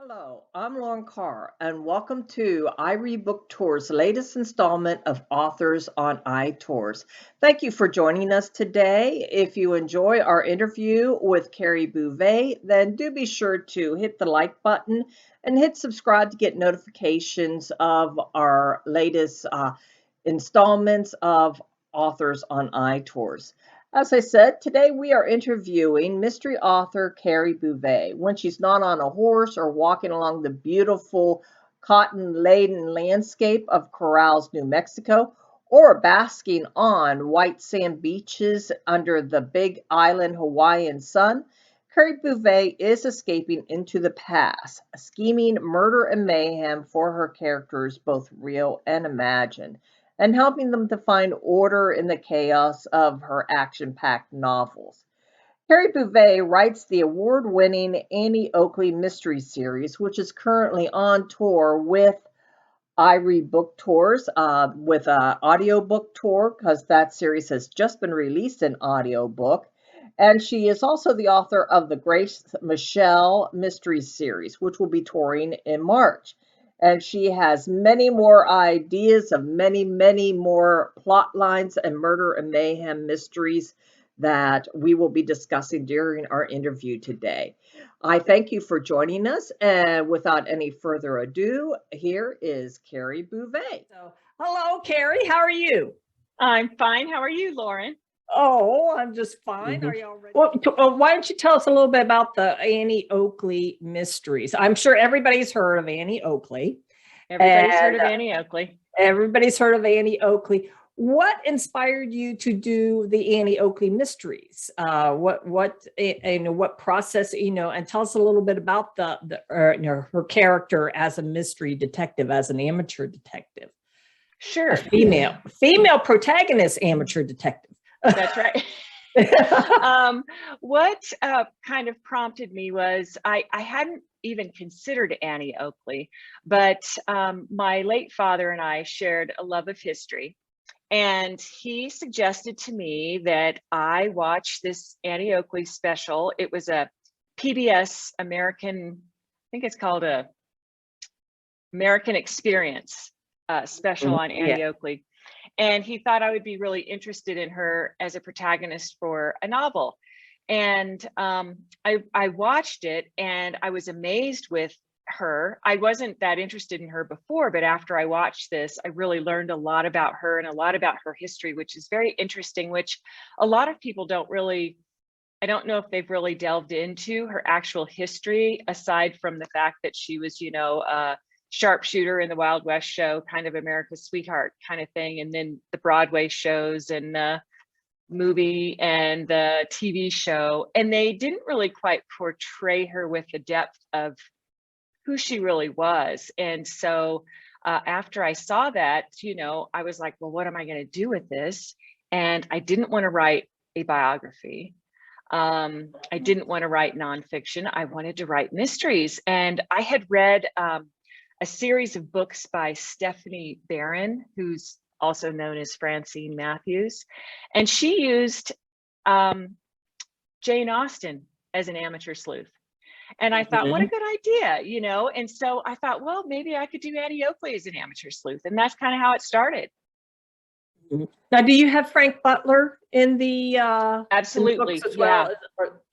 Hello, I'm Lauren Carr, and welcome to I Read Book Tour's latest installment of Authors on iTours. Thank you for joining us today. If you enjoy our interview with Kari Bovee, then do be sure to hit the like button and hit subscribe to get notifications of our latest installments of Authors on iTours. As I said, today we are interviewing mystery author Kari Bovee when she's not on a horse or walking along the beautiful cotton-laden landscape of Corrales, New Mexico, or basking on white sand beaches under the Big Island Hawaiian sun. Kari Bovee is escaping into the past, scheming murder and mayhem for her characters, both real and imagined, and helping them to find order in the chaos of her action-packed novels. Kari Bovee writes the award-winning Annie Oakley Mystery Series, which is currently on tour with I Read Book Tours, with an audiobook tour, because that series has just been released in audiobook. And she is also the author of the Grace Michelle Mystery Series, which will be touring in March. And she has many more ideas of many more plot lines and murder and mayhem mysteries that we will be discussing during our interview today. I thank you for joining us. And without any further ado, here is Kari Bovee. So, hello, Kari. How are you? I'm fine. How are you, Lauren? Oh, I'm just fine. Are you all ready? Well, why don't you tell us a little bit about the Annie Oakley Mysteries? I'm sure everybody's heard of Annie Oakley. Everybody's heard of Annie Oakley. Everybody's heard of Annie Oakley. What inspired you to do the Annie Oakley Mysteries? What process, and tell us a little bit about her character as a mystery detective, as an amateur detective. Sure. A female protagonist, amateur detective. That's right. What kind of prompted me was I hadn't even considered Annie Oakley, but my late father and I shared a love of history. And he suggested to me that I watch this Annie Oakley special. It was a PBS American, I think it's called a American Experience special on Annie Oakley. And he thought I would be really interested in her as a protagonist for a novel. And I watched it and I was amazed with her. I wasn't that interested in her before, but after I watched this, I really learned a lot about her and a lot about her history, which is very interesting, which a lot of people I don't know if they've really delved into her actual history, aside from the fact that she was, a sharpshooter in the Wild West show, kind of America's sweetheart kind of thing. And then the Broadway shows and the movie and the TV show. And they didn't really quite portray her with the depth of who she really was. And so after I saw that, I was like, well, what am I going to do with this? And I didn't want to write a biography. I didn't want to write nonfiction. I wanted to write mysteries. And I had read a series of books by Stephanie Barron, who's also known as Francine Matthews. And she used Jane Austen as an amateur sleuth. And I thought, what a good idea, And so I thought, well, maybe I could do Annie Oakley as an amateur sleuth. And that's kind of how it started. Now, do you have Frank Butler in the absolutely in the books as well?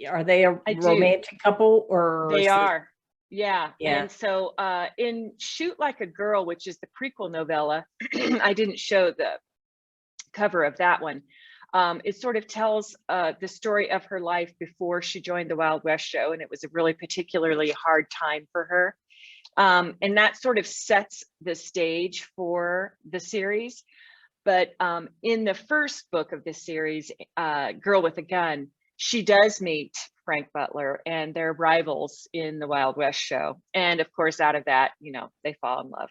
Are they a romantic couple or they are? Yeah. And so in Shoot Like a Girl, which is the prequel novella, I didn't show the cover of that one. It sort of tells the story of her life before she joined the Wild West show, and it was a really particularly hard time for her. And that sort of sets the stage for the series. But in the first book of this series, Girl with a Gun, she does meet Frank Butler, and they're rivals in the Wild West show. And of course, out of that, they fall in love.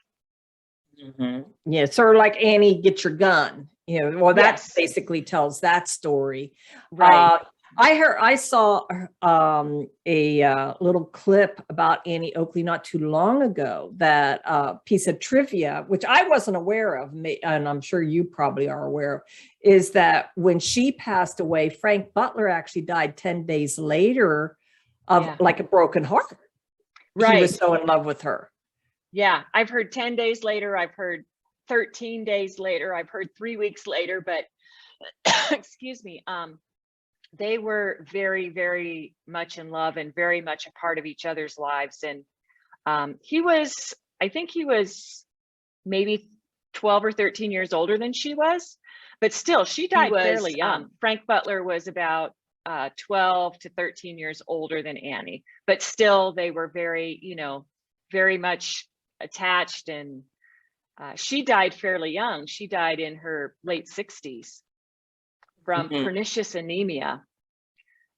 Yeah, sort of like Annie, Get Your Gun. That basically tells that story. Right. I saw a little clip about Annie Oakley not too long ago, that piece of trivia, which I wasn't aware of, and I'm sure you probably are aware of, is that when she passed away, Frank Butler actually died 10 days later of like a broken heart. he was Right. so in love with her. Yeah. I've heard 10 days later. I've heard 13 days later. I've heard 3 weeks later, but excuse me. They were very, very much in love and very much a part of each other's lives. And I think he was maybe 12 or 13 years older than she was, but still, she died fairly young. Frank Butler was about 12 to 13 years older than Annie, but still they were very, very much attached. And she died fairly young. She died in her late 60s from pernicious anemia.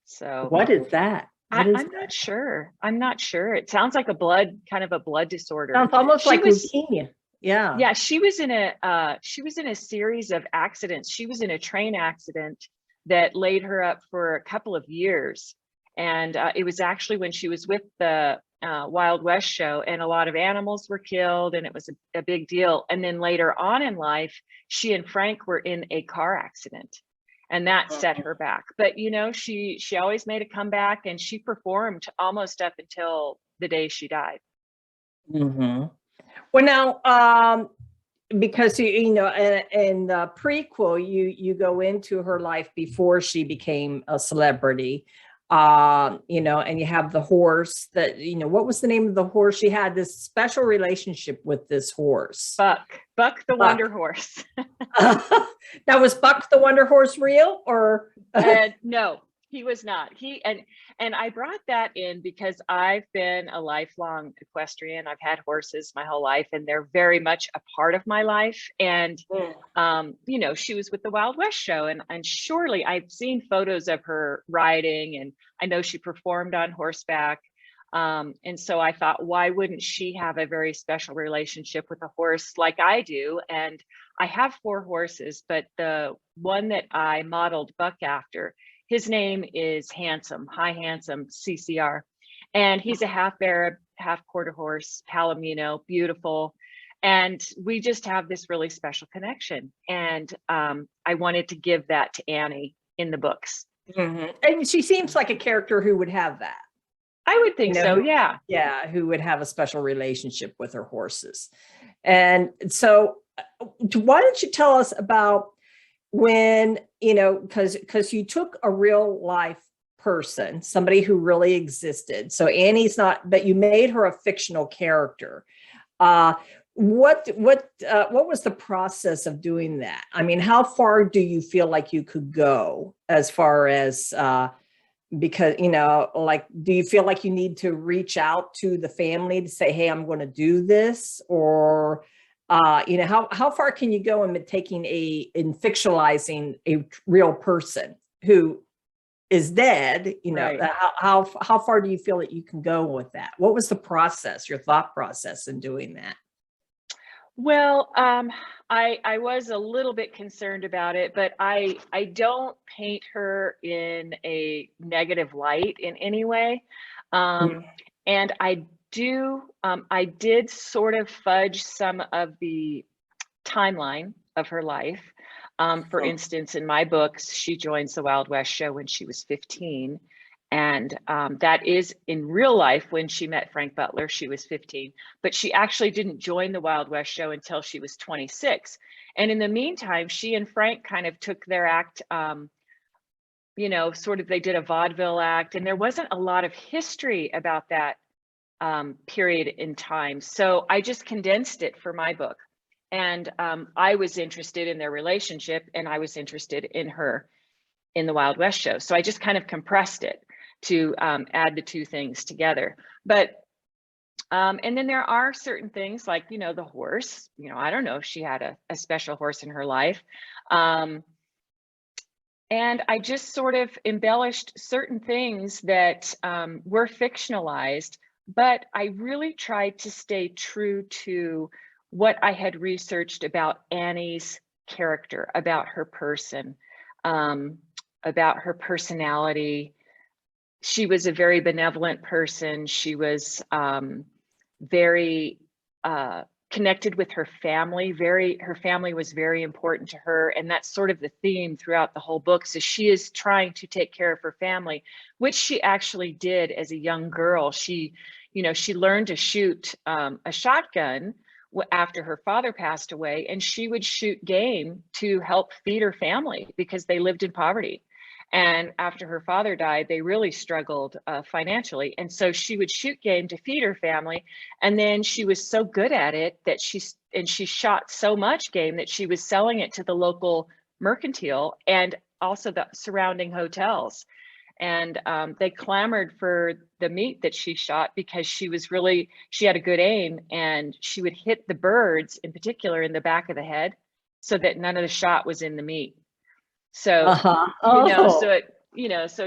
So what is that? I'm not sure. I'm not sure. It sounds like kind of a blood disorder. Sounds almost like leukemia. Yeah. Yeah, she was in a series of accidents. She was in a train accident that laid her up for a couple of years. And it was actually when she was with the Wild West show, and a lot of animals were killed, and it was a big deal. And then later on in life, she and Frank were in a car accident, and that set her back. But she always made a comeback, and she performed almost up until the day she died. Well, now, because in the prequel, you go into her life before she became a celebrity, and you have the horse that, what was the name of the horse? She had this special relationship with this horse. Buck the Wonder Horse. Now, was Buck the Wonder Horse real, or? No, he was not. And I brought that in because I've been a lifelong equestrian. I've had horses my whole life, and they're very much a part of my life. And, she was with the Wild West show, and surely I've seen photos of her riding, and I know she performed on horseback. And so I thought, why wouldn't she have a very special relationship with a horse like I do? And I have 4 horses, but the one that I modeled Buck after, his name is Handsome, High Handsome, CCR. And he's a half Arab, half quarter horse, Palomino, beautiful. And we just have this really special connection. And I wanted to give that to Annie in the books. And she seems like a character who would have that. I would think so, yeah. Yeah, who would have a special relationship with her horses. And so why don't you tell us about when, because you took a real life person, somebody who really existed. So Annie's not, but you made her a fictional character. What was the process of doing that? I mean, how far do you feel like you could go as far as, because, do you feel like you need to reach out to the family to say, hey, I'm going to do this? Or, how far can you go in fictionalizing a real person who is dead? Right. How far do you feel that you can go with that? What was the process, your thought process in doing that? Well, I was a little bit concerned about it, but I don't paint her in a negative light in any way. And I did sort of fudge some of the timeline of her life. For instance, in my books, she joins the Wild West show when she was 15. And that is in real life when she met Frank Butler, she was 15, but she actually didn't join the Wild West show until she was 26. And in the meantime, she and Frank kind of took their act, sort of, they did a vaudeville act, and there wasn't a lot of history about that period in time. So I just condensed it for my book. And I was interested in their relationship, and I was interested in her in the Wild West show. So I just kind of compressed it to add the two things together. But and then there are certain things like, the horse, I don't know if she had a special horse in her life. And I just sort of embellished certain things that were fictionalized, but I really tried to stay true to what I had researched about Annie's character, about her person, about her personality. She was a very benevolent person. She was very connected with her family. Her family was very important to her. And that's sort of the theme throughout the whole book. So she is trying to take care of her family, which she actually did as a young girl. She, she learned to shoot a shotgun after her father passed away, and she would shoot game to help feed her family because they lived in poverty. And after her father died, they really struggled financially. And so she would shoot game to feed her family. And then she was so good at it that she shot so much game that she was selling it to the local mercantile and also the surrounding hotels. And they clamored for the meat that she shot because she had a good aim, and she would hit the birds in particular in the back of the head so that none of the shot was in the meat. So, so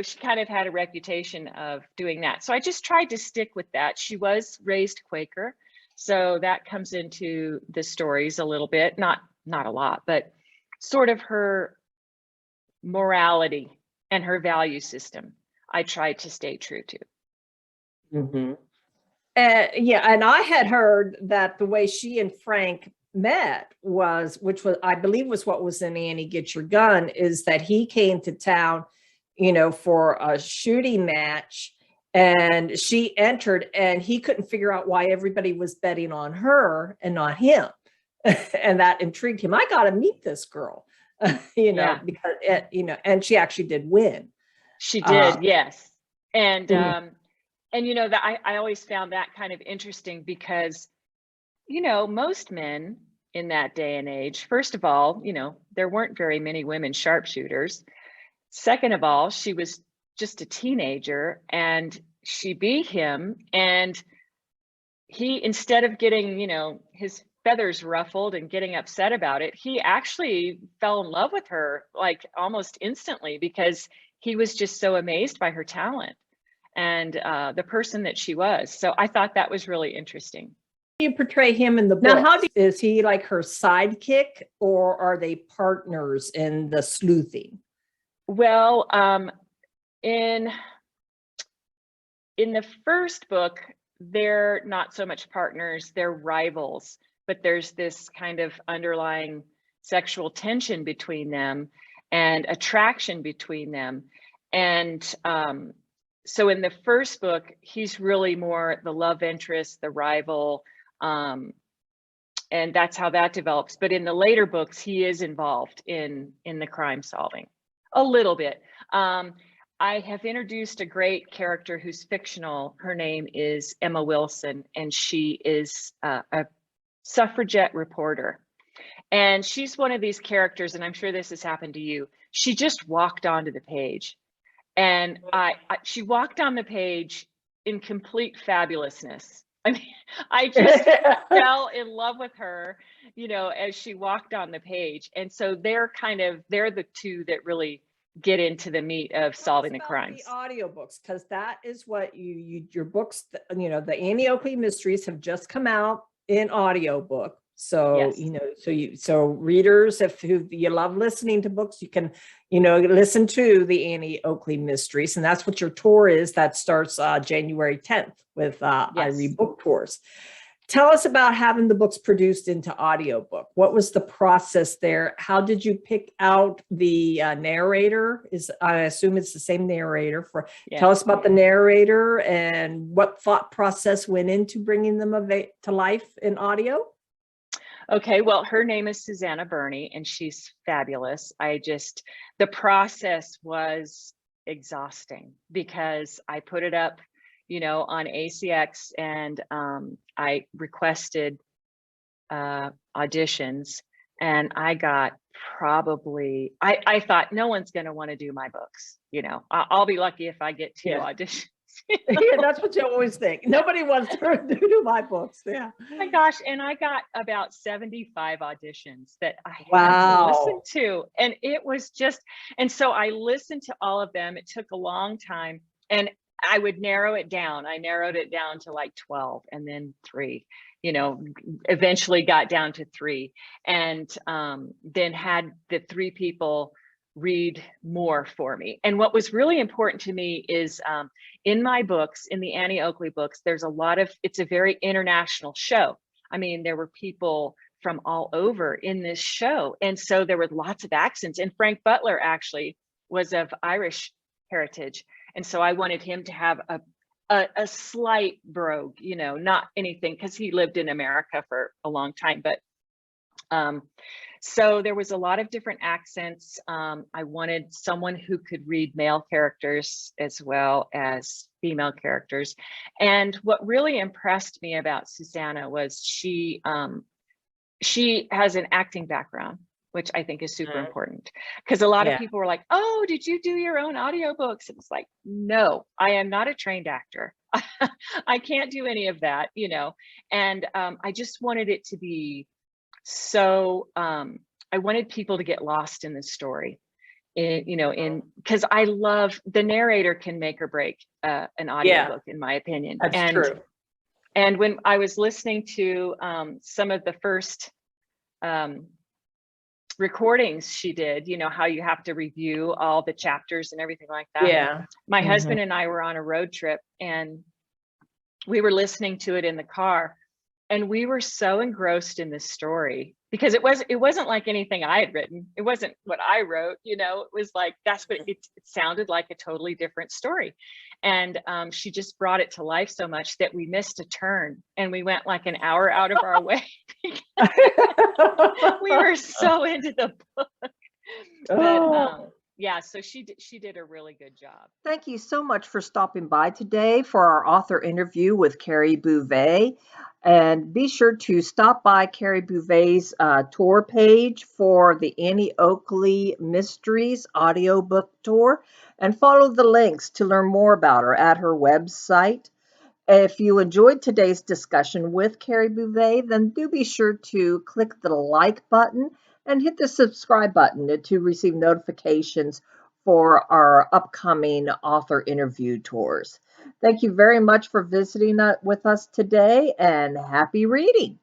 she kind of had a reputation of doing that. So I just tried to stick with that. She was raised Quaker, so that comes into the stories a little bit, not a lot, but sort of her morality and her value system, I tried to stay true to. Mm-hmm. And I had heard that the way she and Frank met which was, I believe was what was in Annie Get Your Gun, is that he came to town, for a shooting match, and she entered, and he couldn't figure out why everybody was betting on her and not him. And that intrigued him. I got to meet this girl, because and she actually did win. She did, yes. And that I always found that kind of interesting because most men in that day and age, first of all, there weren't very many women sharpshooters. Second of all, she was just a teenager, and she beat him, and he, instead of getting, his feathers ruffled and getting upset about it, he actually fell in love with her like almost instantly because he was just so amazed by her talent and the person that she was. So I thought that was really interesting. You portray him in the book. Now, is he like her sidekick, or are they partners in the sleuthing? Well, in the first book, they're not so much partners, they're rivals, but there's this kind of underlying sexual tension between them and attraction between them. And so in the first book, he's really more the love interest, the rival, and that's how that develops. But in the later books, he is involved in the crime solving a little bit. I have introduced a great character who's fictional. Her name is Emma Wilson, and she is a suffragette reporter. And she's one of these characters, and I'm sure this has happened to you. She just walked onto the page, and she walked on the page in complete fabulousness. I mean, I just fell in love with her, as she walked on the page. And so they're the two that really get into the meat of solving the crimes. The audiobooks, because that is what your books, the Annie Oakley Mysteries have just come out in audiobook. So, yes. So readers, if you love listening to books, you can, listen to the Annie Oakley Mysteries. And that's what your tour is. That starts January 10th with yes. I Read Book Tours. Tell us about having the books produced into audiobook. What was the process there? How did you pick out the narrator? I assume it's the same narrator. Yeah. Tell us about the narrator and what thought process went into bringing them to life in audio. Okay, well, her name is Susanna Burney, and she's fabulous. The process was exhausting because I put it up, on ACX, and I requested auditions, and I got probably, I thought no one's going to want to do my books. I'll be lucky if I get 2 auditions. Yeah, that's what you always think. Nobody wants to do my books. Yeah. Oh my gosh. And I got about 75 auditions that I had to listen to. And it was and so I listened to all of them. It took a long time, and I would narrow it down. I narrowed it down to like 12 and then 3, eventually got down to 3, and then had the 3 people read more for me. And what was really important to me is in my books, in the Annie Oakley books, there's it's a very international show. I mean, there were people from all over in this show. And so there were lots of accents. And Frank Butler actually was of Irish heritage. And so I wanted him to have a slight brogue, you know, not anything, because he lived in America for a long time. But so there was a lot of different accents. I wanted someone who could read male characters as well as female characters. And what really impressed me about Susanna was she has an acting background, which I think is super important, because a lot of Yeah. people were like, oh, did you do your own audiobooks? It was like, no, I am not a trained actor. I can't do any of that, you know. And I just wanted it to be so, I wanted people to get lost in the story, you know, because I love, the narrator can make or break an audiobook, in my opinion. That's true. And when I was listening to some of the first recordings she did, you know, how you have to review all the chapters and everything like that. Yeah. My husband and I were on a road trip, and we were listening to it in the car, and we were so engrossed in this story, because it wasn't like anything I had written. It wasn't what I wrote, you know. It was like, that's what it sounded like, a totally different story. And she just brought it to life so much that we missed a turn, and we went like an hour out of our way. We were so into the book. But yeah, so she did a really good job. Thank you so much for stopping by today for our author interview with Kari Bovee. And be sure to stop by Kari Bovee's tour page for the Annie Oakley Mysteries audiobook tour, and follow the links to learn more about her at her website. If you enjoyed today's discussion with Kari Bovee, then do be sure to click the like button and hit the subscribe button to receive notifications for our upcoming author interview tours. Thank you very much for visiting with us today, and happy reading.